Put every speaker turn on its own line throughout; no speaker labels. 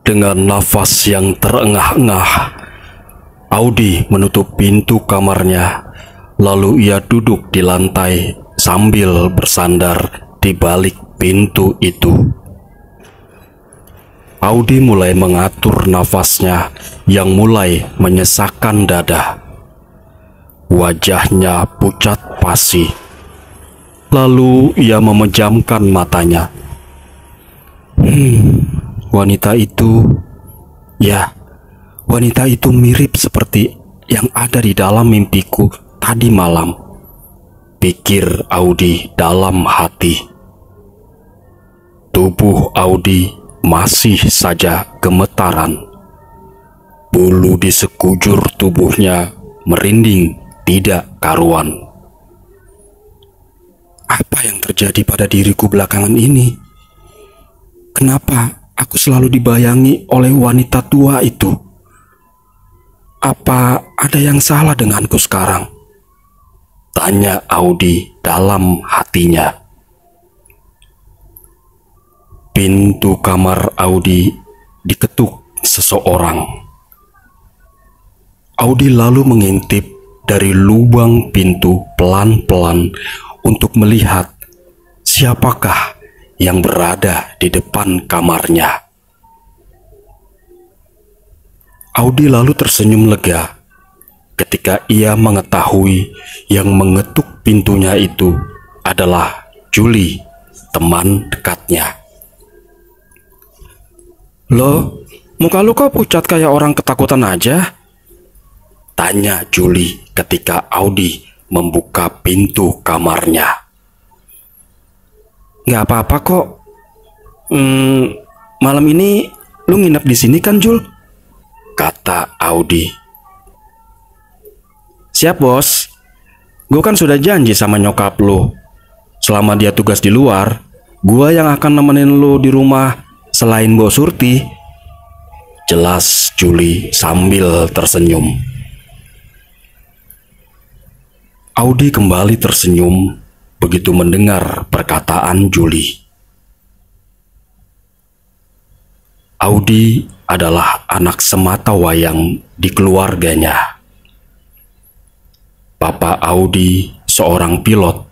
Dengan nafas yang terengah-engah, Audi menutup pintu kamarnya, lalu ia duduk di lantai sambil bersandar di balik pintu itu. Audi mulai mengatur nafasnya yang mulai menyesakkan dada. Wajahnya pucat pasi. Lalu ia memejamkan matanya. Wanita itu mirip seperti yang ada di dalam mimpiku tadi malam, pikir Audi dalam hati. Tubuh Audi masih saja gemetaran. Bulu di sekujur tubuhnya merinding tidak karuan. Apa yang terjadi pada diriku belakangan ini? Kenapa aku selalu dibayangi oleh wanita tua itu? Apa ada yang salah denganku sekarang? Tanya Audi dalam hatinya. Pintu kamar Audi diketuk seseorang. Audi lalu mengintip dari lubang pintu pelan-pelan untuk melihat siapakah yang berada di depan kamarnya. Audi lalu tersenyum lega ketika ia mengetahui yang mengetuk pintunya itu adalah Julie, teman dekatnya. Loh, muka lu kok pucat kayak orang ketakutan aja? Tanya Julie ketika Audi membuka pintu kamarnya. Nggak apa-apa kok. Malam ini lu nginep di sini kan, Jul? Kata Audi. Siap, bos. Gue kan sudah janji sama nyokap lu. Selama dia tugas di luar, gue yang akan nemenin lu di rumah selain Mbok Surti. Jelas Julie sambil tersenyum. Audi kembali tersenyum begitu mendengar perkataan Julie. Audi adalah anak sematawayang di keluarganya. Papa Audi seorang pilot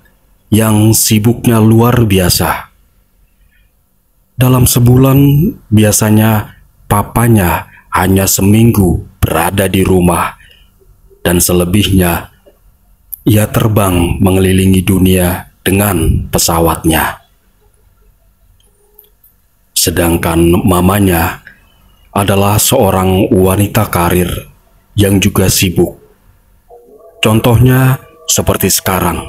yang sibuknya luar biasa. Dalam sebulan biasanya papanya hanya seminggu berada di rumah dan selebihnya ia terbang mengelilingi dunia dengan pesawatnya. Sedangkan mamanya adalah seorang wanita karir yang juga sibuk. Contohnya seperti sekarang.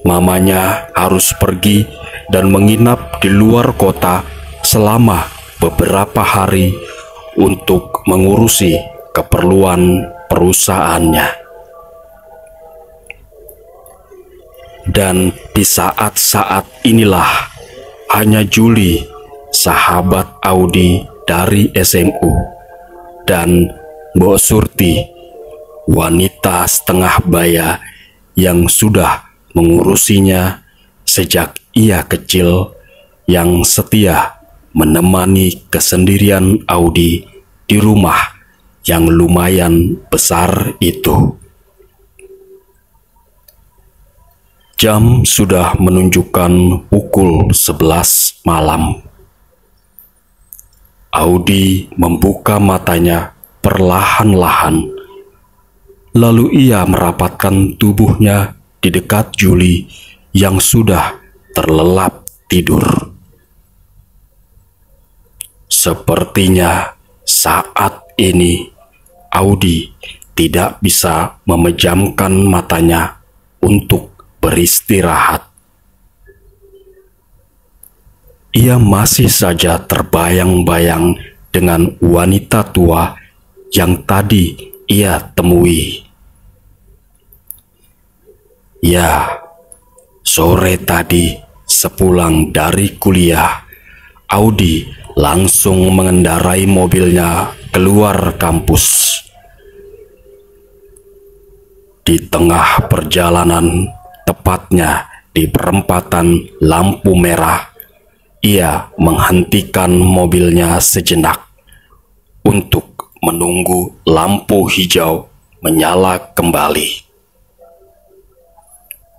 Mamanya harus pergi dan menginap di luar kota selama beberapa hari untuk mengurusi keperluan perusahaannya. Dan di saat-saat inilah hanya Julie, sahabat Audi dari SMU, dan Mbok Surti, wanita setengah baya yang sudah mengurusinya sejak ia kecil, yang setia menemani kesendirian Audi di rumah yang lumayan besar itu. Jam sudah menunjukkan pukul 11 malam. Audi membuka matanya perlahan-lahan. Lalu ia merapatkan tubuhnya di dekat Julie yang sudah terlelap tidur. Sepertinya saat ini Audi tidak bisa memejamkan matanya untuk beristirahat. Ia masih saja terbayang-bayang dengan wanita tua yang tadi ia temui. Ya, sore tadi sepulang dari kuliah, Audi langsung mengendarai mobilnya keluar kampus. Di tengah perjalanan, tepatnya di perempatan lampu merah, ia menghentikan mobilnya sejenak untuk menunggu lampu hijau menyala kembali.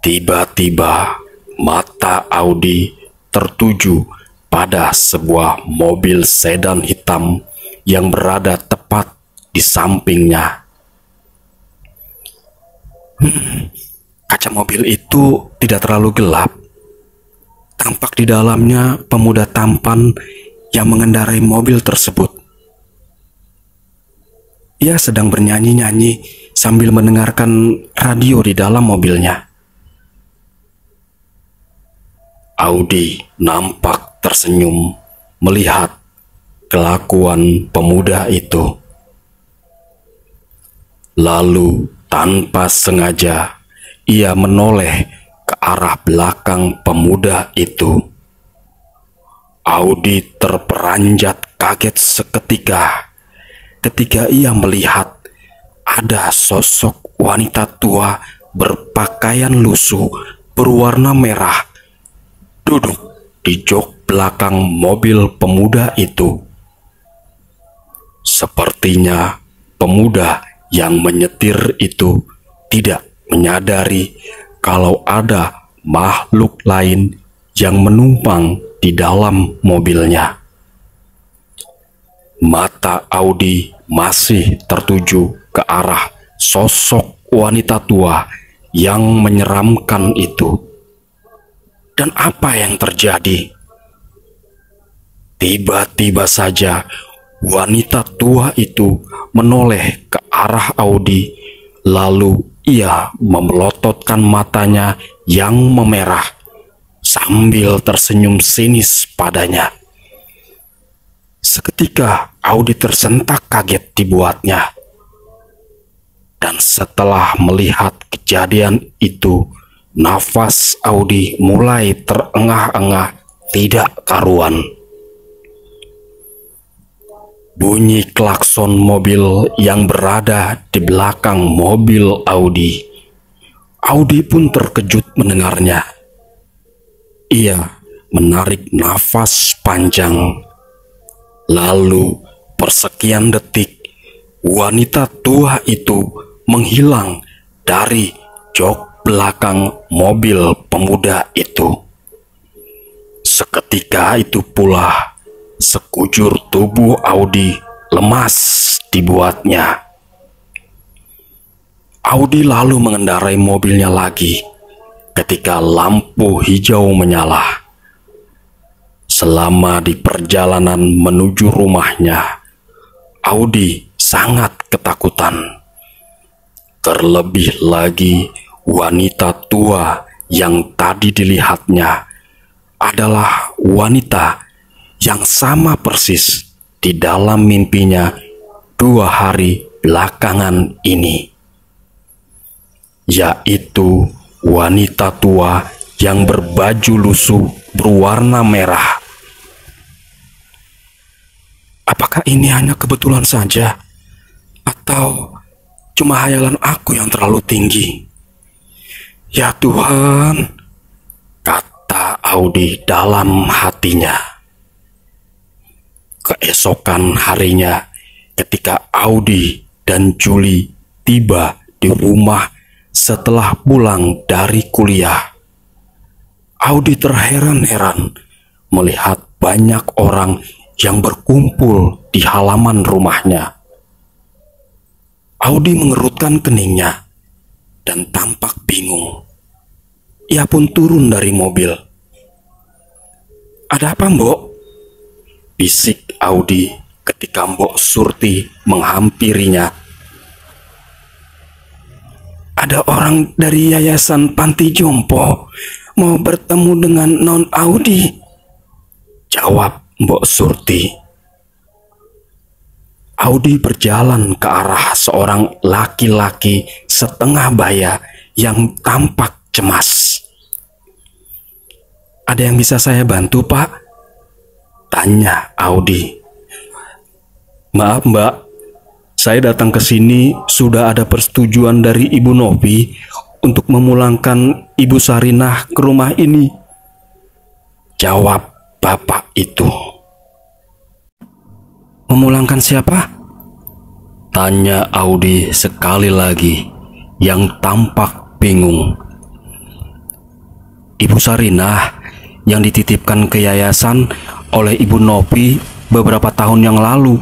Tiba-tiba mata Audi tertuju pada sebuah mobil sedan hitam yang berada tepat di sampingnya. Kaca mobil itu tidak terlalu gelap. Tampak di dalamnya pemuda tampan yang mengendarai mobil tersebut. Ia sedang bernyanyi-nyanyi sambil mendengarkan radio di dalam mobilnya. Audi nampak tersenyum melihat kelakuan pemuda itu. Lalu tanpa sengaja ia menoleh ke arah belakang pemuda itu. Audi terperanjat kaget seketika ketika ia melihat ada sosok wanita tua berpakaian lusuh berwarna merah duduk di jok belakang mobil pemuda itu. Sepertinya pemuda yang menyetir itu tidak menyadari kalau ada makhluk lain yang menumpang di dalam mobilnya. Mata Audi masih tertuju ke arah sosok wanita tua yang menyeramkan itu. Dan apa yang terjadi? Tiba-tiba saja wanita tua itu menoleh ke arah Audi, lalu ia memelototkan matanya yang memerah sambil tersenyum sinis padanya. Seketika Audi tersentak kaget dibuatnya. Dan setelah melihat kejadian itu, nafas Audi mulai terengah-engah tidak karuan. Bunyi klakson mobil yang berada di belakang mobil Audi. Audi pun terkejut mendengarnya. Ia menarik nafas panjang. Lalu persekian detik, wanita tua itu menghilang dari jok belakang mobil pemuda itu. Seketika itu pula sekujur tubuh Audi lemas dibuatnya. Audi lalu mengendarai mobilnya lagi ketika lampu hijau menyala. Selama di perjalanan menuju rumahnya, Audi sangat ketakutan. Terlebih lagi, wanita tua yang tadi dilihatnya adalah wanita yang sama persis di dalam mimpinya 2 hari belakangan ini, yaitu wanita tua yang berbaju lusuh berwarna merah. Apakah ini hanya kebetulan saja, atau cuma hayalan aku yang terlalu tinggi? Ya Tuhan, kata Audi dalam hatinya. Keesokan harinya, ketika Audi dan Julie tiba di rumah setelah pulang dari kuliah, Audi terheran-heran melihat banyak orang yang berkumpul di halaman rumahnya. Audi mengerutkan keningnya dan tampak bingung. Ia pun turun dari mobil. "Ada apa, Mbok?" bisik Audi ketika Mbok Surti menghampirinya. "Ada orang dari Yayasan Panti Jompo mau bertemu dengan Non Audi," jawab Mbok Surti. Audi berjalan ke arah seorang laki-laki setengah baya yang tampak cemas. "Ada yang bisa saya bantu, Pak?" tanya Audi. "Maaf, Mbak. Saya datang ke sini sudah ada persetujuan dari Ibu Novi untuk memulangkan Ibu Sarinah ke rumah ini," jawab bapak itu. Memulangkan siapa? Tanya Audi sekali lagi yang tampak bingung. Ibu Sarinah yang dititipkan ke yayasan oleh Ibu Nopi beberapa tahun yang lalu.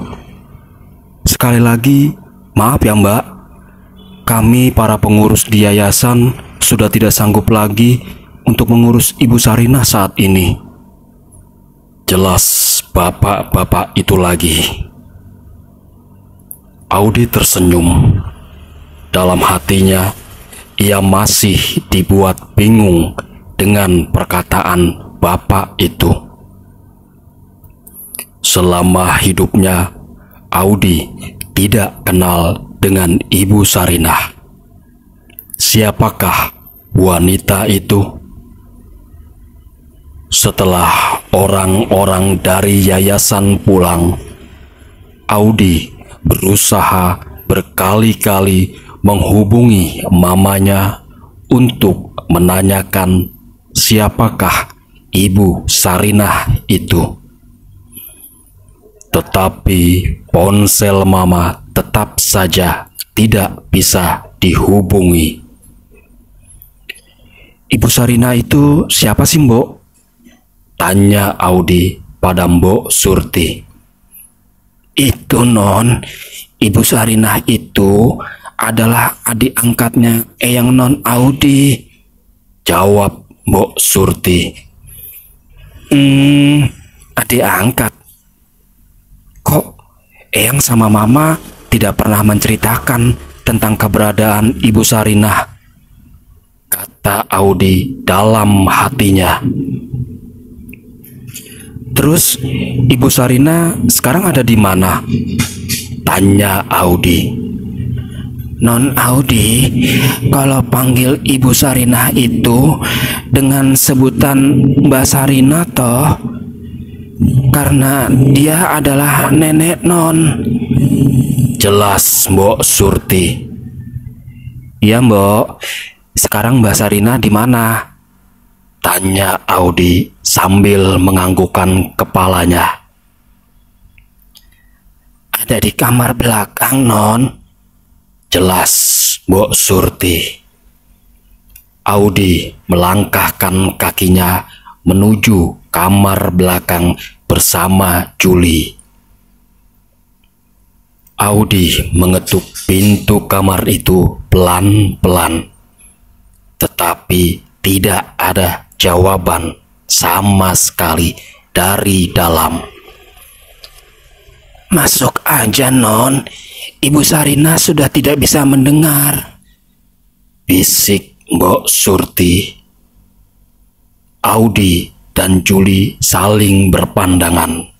Sekali lagi, maaf ya Mbak, kami para pengurus di yayasan sudah tidak sanggup lagi untuk mengurus Ibu Sarinah saat ini. Jelas bapak-bapak itu lagi. Audi tersenyum. Dalam hatinya, ia masih dibuat bingung dengan perkataan bapak itu. Selama hidupnya, Audi tidak kenal dengan Ibu Sarinah. Siapakah wanita itu? Setelah orang-orang dari yayasan pulang, Audi berusaha berkali-kali menghubungi mamanya untuk menanyakan siapakah Ibu Sarinah itu. Tetapi ponsel mama tetap saja tidak bisa dihubungi. Ibu Sarinah itu siapa sih, Mbok? Tanya Audi pada Mbok Surti. Itu Non, Ibu Sarinah itu adalah adik angkatnya Eyang Non Audi, jawab Mbok Surti. Adik angkat? Kok Eyang sama Mama tidak pernah menceritakan tentang keberadaan Ibu Sarinah? Kata Audi dalam hatinya. Terus Ibu Sarinah sekarang ada di mana? Tanya Audi. Non Audi, kalau panggil Ibu Sarinah itu dengan sebutan Mbak Sarinah toh, karena dia adalah nenek Non. Jelas Mbok Surti. Iya Mbok, sekarang Mbak Sarinah di mana? Tanya Audi sambil menganggukkan kepalanya. Ada di kamar belakang Non. Jelas Mbok Surti. Audi melangkahkan kakinya menuju kamar belakang bersama Juli. Audi mengetuk pintu kamar itu pelan-pelan, tetapi tidak ada jawaban sama sekali dari dalam. Masuk aja Non, Ibu Sarinah sudah tidak bisa mendengar, bisik Mbok Surti. Audi dan Juli saling berpandangan.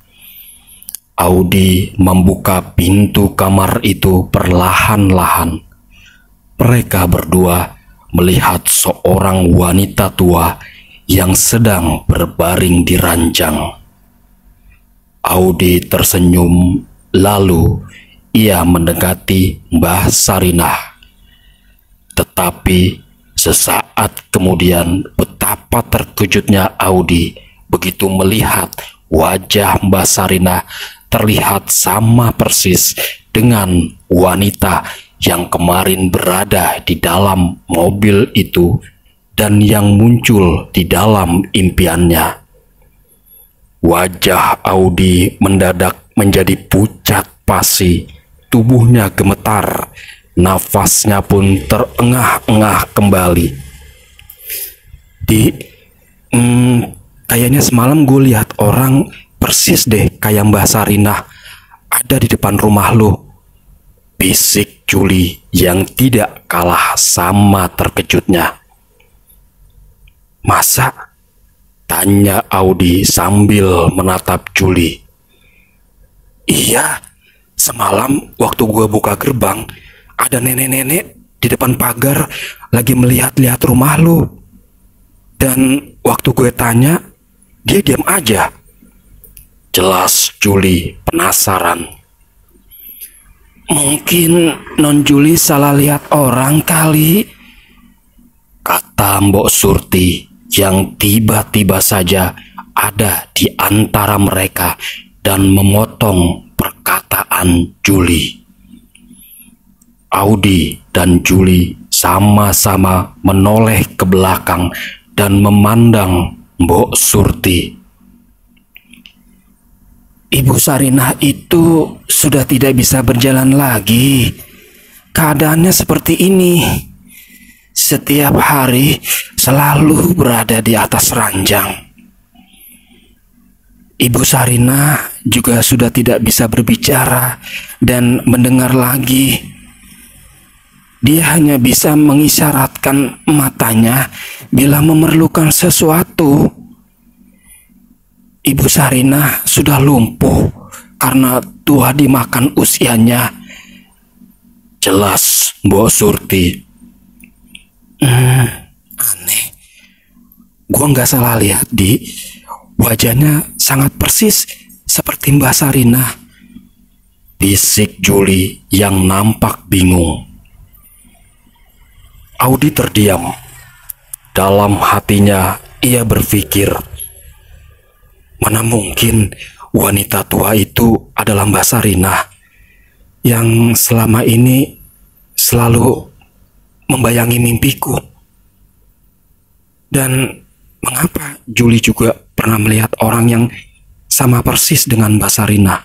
Audi membuka pintu kamar itu perlahan-lahan. Mereka berdua melihat seorang wanita tua yang sedang berbaring di ranjang. Audi tersenyum, lalu ia mendekati Mbah Sarinah. Tetapi sesaat kemudian betapa terkejutnya Audi begitu melihat wajah Mbah Sarinah terlihat sama persis dengan wanita yang kemarin berada di dalam mobil itu dan yang muncul di dalam impiannya. Wajah Audi mendadak menjadi pucat pasi, tubuhnya gemetar, nafasnya pun terengah-engah kembali. Kayaknya semalam gue lihat orang persis deh kayak Mbah Sarinah ada di depan rumah lo, bisik Juli yang tidak kalah sama terkejutnya. Masa? Tanya Audi sambil menatap Juli. Iya, semalam waktu gue buka gerbang, ada nenek-nenek di depan pagar lagi melihat-lihat rumah lo. Dan waktu gue tanya, dia diam aja. Jelas Juli penasaran. Mungkin Non Juli salah lihat orang kali, kata Mbok Surti yang tiba-tiba saja ada di antara mereka dan memotong perkataan Juli. Audi dan Juli sama-sama menoleh ke belakang dan memandang Mbok Surti. Ibu Sarinah itu sudah tidak bisa berjalan lagi. Keadaannya seperti ini. Setiap hari selalu berada di atas ranjang. Ibu Sarinah juga sudah tidak bisa berbicara dan mendengar lagi. Dia hanya bisa mengisyaratkan matanya bila memerlukan sesuatu. Ibu Sarinah sudah lumpuh karena tua dimakan usianya. Jelas, Mbok Surti. Aneh. Gua nggak salah lihat, Di. Wajahnya sangat persis seperti Mbak Sarinah. Bisik Juli yang nampak bingung. Audi terdiam. Dalam hatinya ia berpikir, mana mungkin wanita tua itu adalah Mbak Sarinah yang selama ini selalu membayangi mimpiku. Dan mengapa Juli juga pernah melihat orang yang sama persis dengan Mbak Sarinah?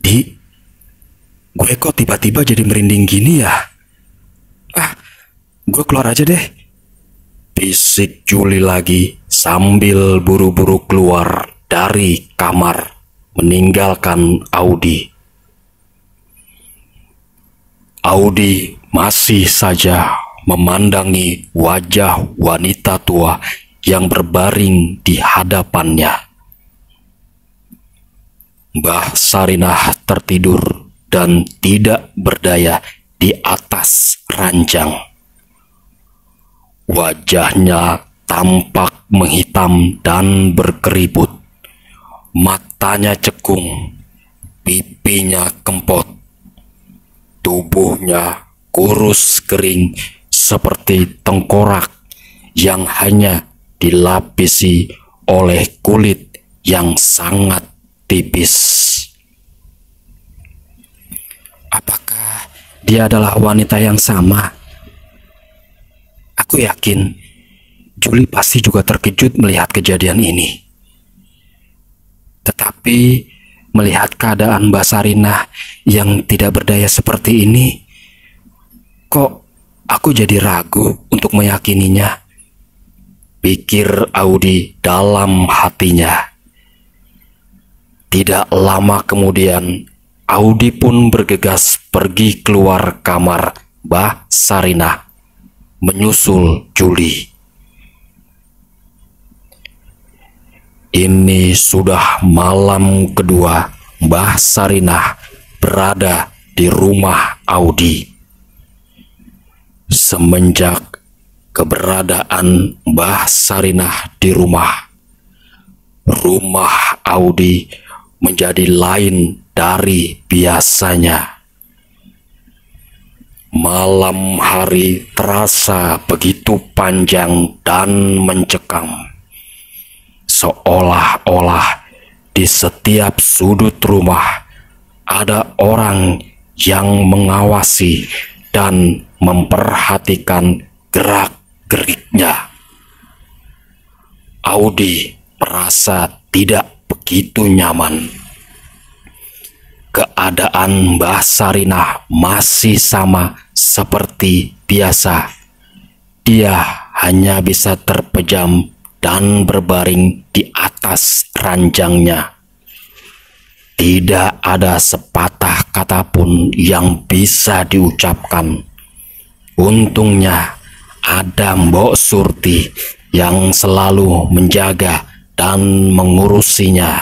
Di, gue kok tiba-tiba jadi merinding gini ya? Gue keluar aja deh. Bisik Juli lagi sambil buru-buru keluar dari kamar meninggalkan Audi. Audi masih saja memandangi wajah wanita tua yang berbaring di hadapannya. Mbah Sarinah tertidur dan tidak berdaya di atas ranjang. Wajahnya tampak menghitam dan berkeriput. Matanya cekung, pipinya kempot. Tubuhnya kurus kering seperti tengkorak yang hanya dilapisi oleh kulit yang sangat tipis. Apakah dia adalah wanita yang sama? Aku yakin Juli pasti juga terkejut melihat kejadian ini. Tetapi melihat keadaan Mbak Sarinah yang tidak berdaya seperti ini, kok aku jadi ragu untuk meyakininya, pikir Audi dalam hatinya. Tidak lama kemudian, Audi pun bergegas pergi keluar kamar Mbah Sarinah, menyusul Juli. Ini sudah malam kedua Mbah Sarinah berada di rumah Audi. Semenjak keberadaan Mbah Sarinah di rumah Audi menjadi lain dari biasanya. Malam hari terasa begitu panjang dan mencekam. Seolah-olah di setiap sudut rumah ada orang yang mengawasi dan memperhatikan gerak-geriknya. Audi merasa tidak begitu nyaman. Keadaan Mbah Sarinah masih sama seperti biasa. Dia hanya bisa terpejam dan berbaring di atas ranjangnya. Tidak ada sepatah kata pun yang bisa diucapkan. Untungnya ada Mbok Surti yang selalu menjaga dan mengurusinya.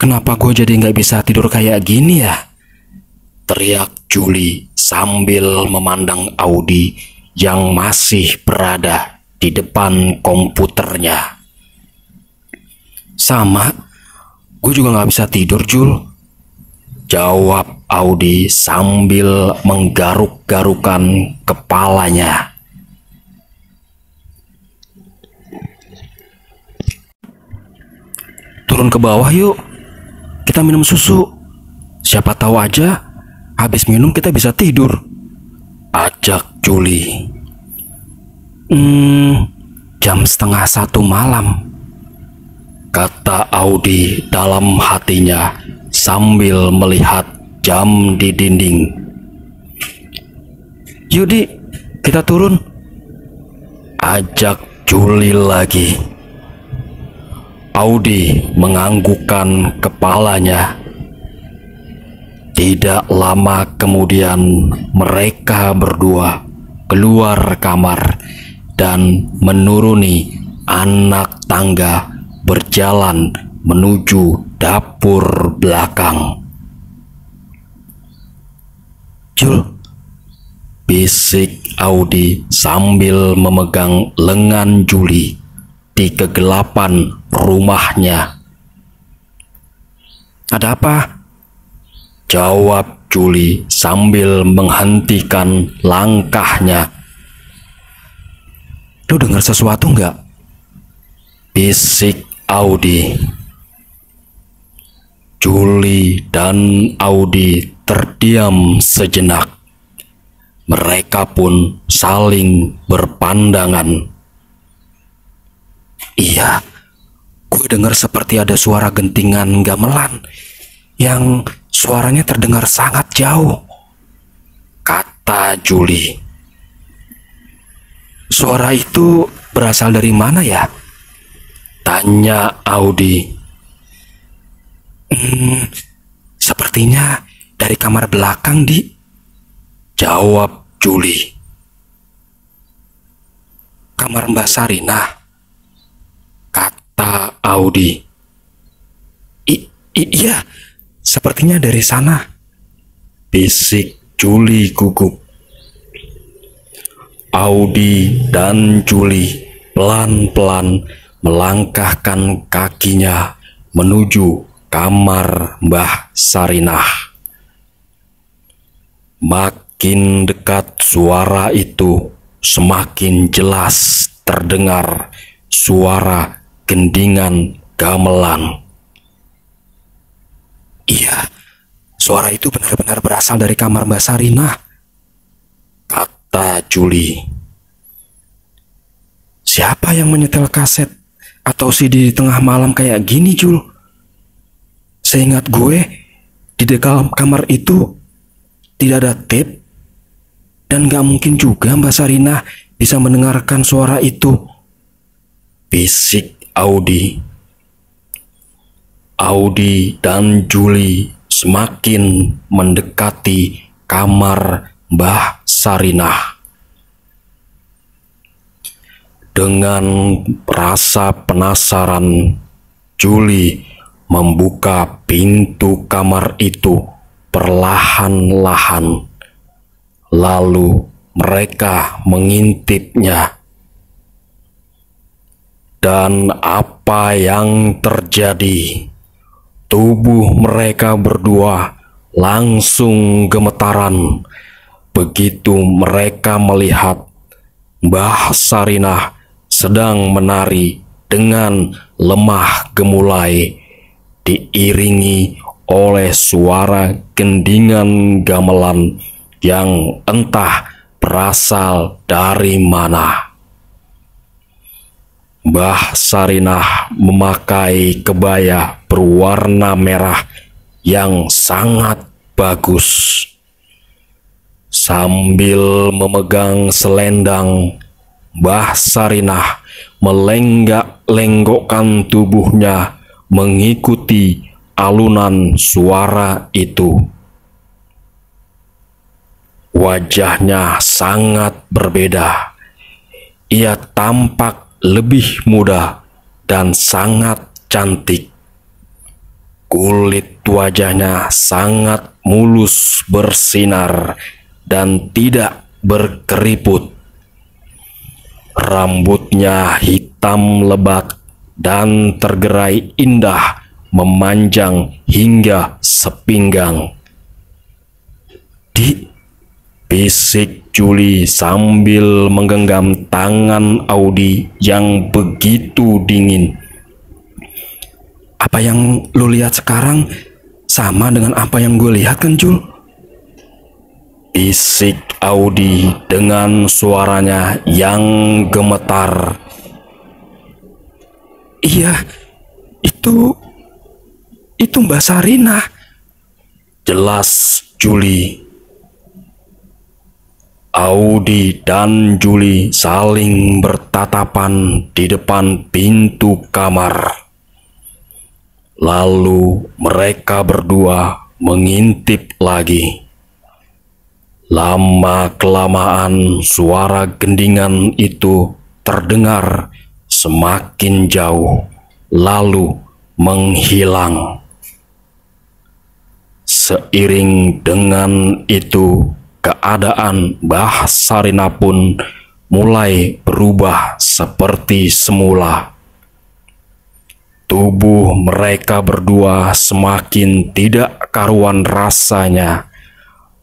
Kenapa gue jadi nggak bisa tidur kayak gini ya? Teriak Juli sambil memandang Audi yang masih berada di depan komputernya. Sama, gue juga nggak bisa tidur, Jul. Jawab Audi sambil menggaruk-garukan kepalanya. turun ke bawah yuk. Kita minum susu. Siapa tahu aja habis minum kita bisa tidur, ajak Juli. Jam 12:30 malam, kata Audi dalam hatinya sambil melihat jam di dinding. Yudi, kita turun, ajak Juli lagi. Audi menganggukkan kepalanya. Tidak lama kemudian mereka berdua keluar kamar dan menuruni anak tangga berjalan menuju dapur belakang. Jul, bisik Audi sambil memegang lengan Juli di kegelapan rumahnya. Ada apa? Jawab Juli sambil menghentikan langkahnya. Lu dengar sesuatu nggak? Bisik Audi. Juli dan Audi terdiam sejenak. Mereka pun saling berpandangan. Iya, gue dengar seperti ada suara gentingan gamelan yang suaranya terdengar sangat jauh, kata Juli. Suara itu berasal dari mana ya? Tanya Audi. Sepertinya dari kamar belakang, Di. Jawab Juli. Kamar Mbak Sarinah, kata Audi. Iya, sepertinya dari sana, bisik Juli gugup. Audi dan Juli pelan-pelan melangkahkan kakinya menuju kamar Mbah Sarinah. Makin dekat suara itu, semakin jelas terdengar suara gendingan gamelan. Iya, suara itu benar-benar berasal dari kamar Mbak Sarinah, kata Juli. Siapa yang menyetel kaset atau CD di tengah malam kayak gini, Jul? Seingat gue, di dalam kamar itu tidak ada tape, dan gak mungkin juga Mbak Sarinah bisa mendengarkan suara itu, bisik Audi. Audi dan Juli semakin mendekati kamar Mbah Sarinah. Dengan rasa penasaran, Juli membuka pintu kamar itu perlahan-lahan. Lalu mereka mengintipnya. Dan apa yang terjadi? Tubuh mereka berdua langsung gemetaran begitu mereka melihat Mbah Sarinah sedang menari dengan lemah gemulai, diiringi oleh suara gendingan gamelan yang entah berasal dari mana. Mbah Sarinah memakai kebaya berwarna merah yang sangat bagus. Sambil memegang selendang, Mbah Sarinah melenggak-lenggokkan tubuhnya mengikuti alunan suara itu. Wajahnya sangat berbeda. Ia tampak lebih muda dan sangat cantik. Kulit wajahnya sangat mulus bersinar dan tidak berkeriput. Rambutnya hitam lebat dan tergerai indah memanjang hingga sepinggang. Bisik Juli sambil menggenggam tangan Audi yang begitu dingin. Apa yang lu lihat sekarang sama dengan apa yang gue lihat kan, Jul? Bisik Audi dengan suaranya yang gemetar. Iya, itu Mbak Sarinah. Jelas Juli. Audi dan Juli saling bertatapan di depan pintu kamar. Lalu mereka berdua mengintip lagi. Lama-kelamaan suara gendingan itu terdengar semakin jauh, lalu menghilang. Seiring dengan itu, keadaan Mbah Sarinah pun mulai berubah seperti semula. Tubuh mereka berdua semakin tidak karuan rasanya.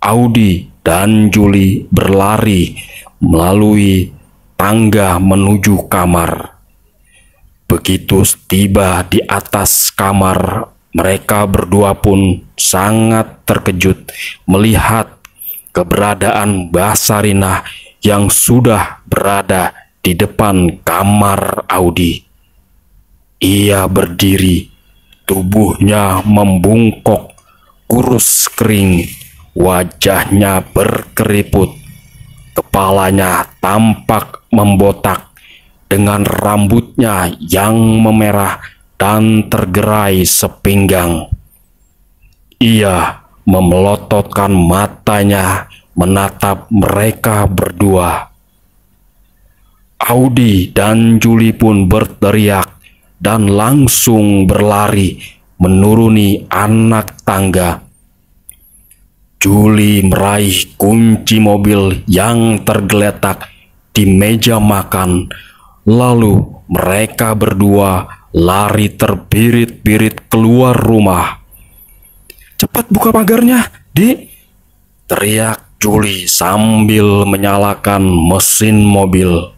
Audi dan Juli berlari melalui tangga menuju kamar. Begitu tiba di atas kamar, mereka berdua pun sangat terkejut melihat keberadaan Mbah Sarinah yang sudah berada di depan kamar Audi. Ia berdiri, tubuhnya membungkuk, kurus kering, wajahnya berkeriput, kepalanya tampak membotak dengan rambutnya yang memerah dan tergerai sepinggang. Ia memelototkan matanya menatap mereka berdua. Audi dan Juli pun berteriak dan langsung berlari menuruni anak tangga. Juli meraih kunci mobil yang tergeletak di meja makan, lalu mereka berdua lari terbirit-birit keluar rumah. "Cepat buka pagarnya, Dik!" teriak Juli sambil menyalakan mesin mobil.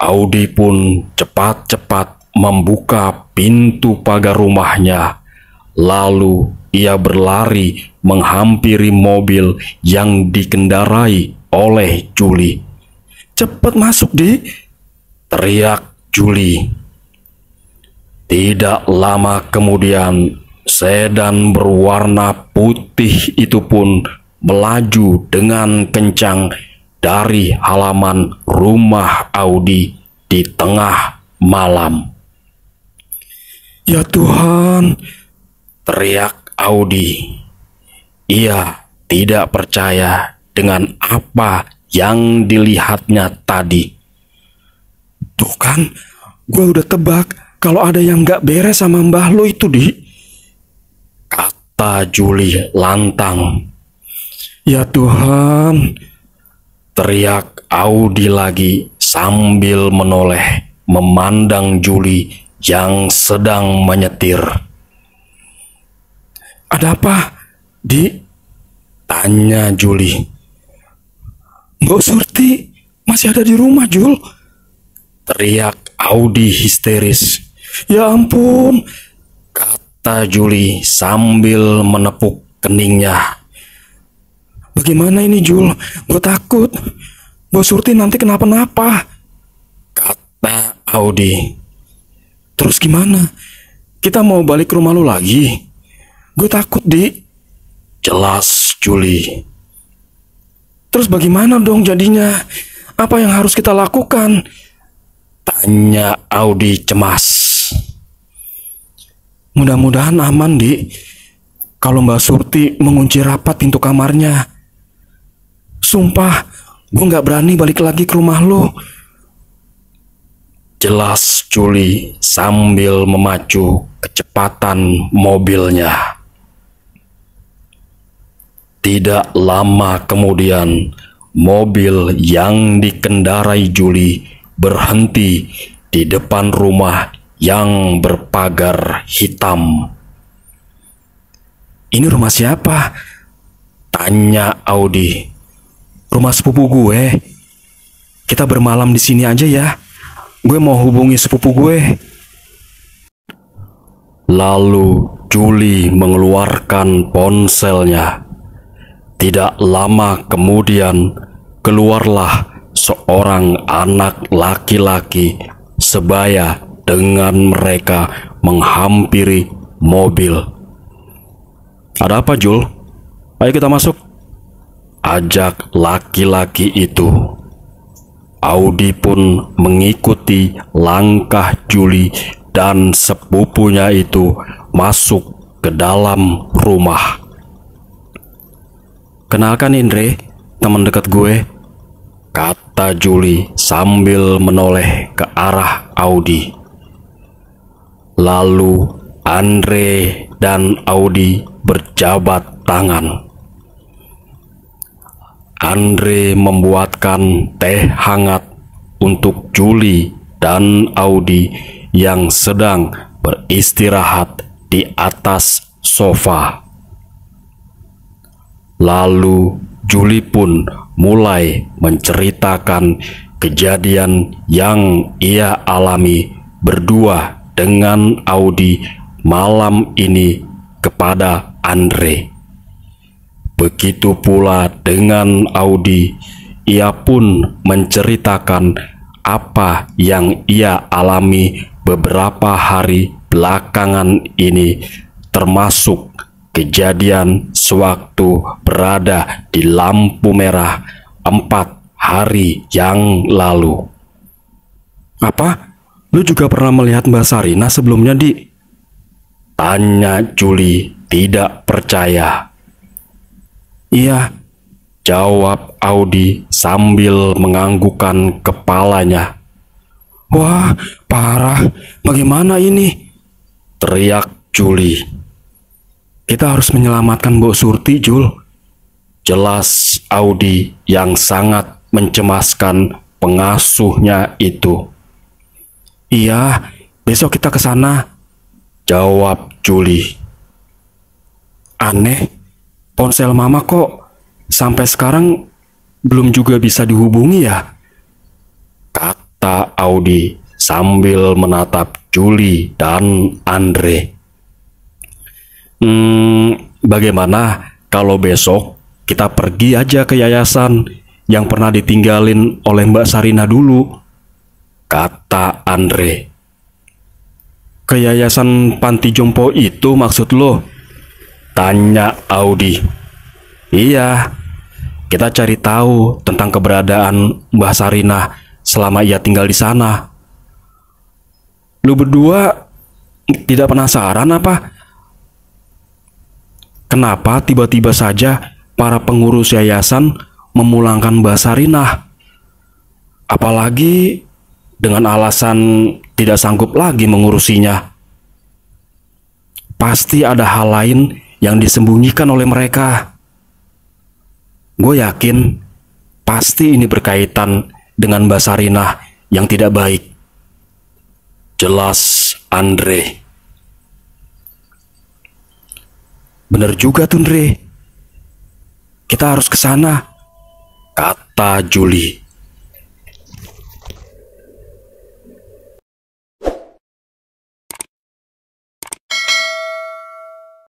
Audi pun cepat-cepat membuka pintu pagar rumahnya. Lalu ia berlari menghampiri mobil yang dikendarai oleh Juli. "Cepat masuk, Dik!" teriak Juli. Tidak lama kemudian, sedan berwarna putih itu pun melaju dengan kencang dari halaman rumah Audi di tengah malam. "Ya Tuhan!" teriak Audi. Ia tidak percaya dengan apa yang dilihatnya tadi. "Tuh kan, gue udah tebak kalau ada yang gak beres sama mbah lo itu, Di," kata Juli lantang. "Ya Tuhan!" teriak Audi lagi sambil menoleh memandang Juli yang sedang menyetir. "Ada apa, Di?" tanya Juli. "Mbok Surti masih ada di rumah, Jul," teriak Audi histeris. "Ya ampun," kata Juli sambil menepuk keningnya. "Bagaimana ini, Jul? Gue takut Mbok Surti nanti kenapa-napa," kata Audi. "Terus gimana? Kita mau balik ke rumah lu lagi?" "Gue takut, Di," jelas Juli. "Terus bagaimana dong jadinya? Apa yang harus kita lakukan?" tanya Audi cemas. "Mudah-mudahan aman, Di. Kalau Mbak Surti mengunci rapat pintu kamarnya. Sumpah, gue gak berani balik lagi ke rumah lo," jelas Juli sambil memacu kecepatan mobilnya. Tidak lama kemudian, mobil yang dikendarai Juli berhenti di depan rumah yang berpagar hitam. "Ini rumah siapa?" tanya Audi. "Rumah sepupu gue. Kita bermalam di sini aja ya. Gue mau hubungi sepupu gue." Lalu Juli mengeluarkan ponselnya. Tidak lama kemudian keluarlah seorang anak laki-laki sebaya dengan mereka menghampiri mobil. "Ada apa, Jul? Ayo kita masuk," ajak laki-laki itu. Audi pun mengikuti langkah Juli dan sepupunya itu masuk ke dalam rumah. "Kenalkan Indre, teman dekat gue," kata Juli sambil menoleh ke arah Audi. Lalu Andre dan Audi berjabat tangan. Andre membuatkan teh hangat untuk Juli dan Audi yang sedang beristirahat di atas sofa. Lalu Juli pun mulai menceritakan kejadian yang ia alami berdua dengan Audi malam ini kepada Andre. Begitu pula dengan Audi, ia pun menceritakan apa yang ia alami beberapa hari belakangan ini, termasuk kejadian sewaktu berada di lampu merah 4 hari yang lalu. "Apa? Lu juga pernah melihat Mbak Sarina sebelumnya, Di?" tanya Juli tidak percaya. "Iya," jawab Audi sambil menganggukkan kepalanya. "Wah, parah. Bagaimana ini?" teriak Juli. "Kita harus menyelamatkan Mbok Surti, Jul," jelas Audi yang sangat mencemaskan pengasuhnya itu. "Iya, besok kita ke sana," jawab Juli. "Aneh, ponsel Mama kok sampai sekarang belum juga bisa dihubungi ya?" kata Audi sambil menatap Juli dan Andre. Bagaimana kalau besok kita pergi aja ke yayasan yang pernah ditinggalin oleh Mbak Sarina dulu?" kata Andre. "Ke yayasan panti jompo itu maksud lo?" tanya Audi. "Iya, kita cari tahu tentang keberadaan Mbah Sarina selama ia tinggal di sana." "Lu berdua tidak penasaran apa? Kenapa tiba-tiba saja para pengurus yayasan memulangkan Mbah Sarina? Apalagi dengan alasan tidak sanggup lagi mengurusinya. Pasti ada hal lain yang disembunyikan oleh mereka. Gue yakin pasti ini berkaitan dengan Mbak Sarina yang tidak baik," jelas Andre. "Bener juga tuh, Andre. Kita harus ke sana," kata Juli.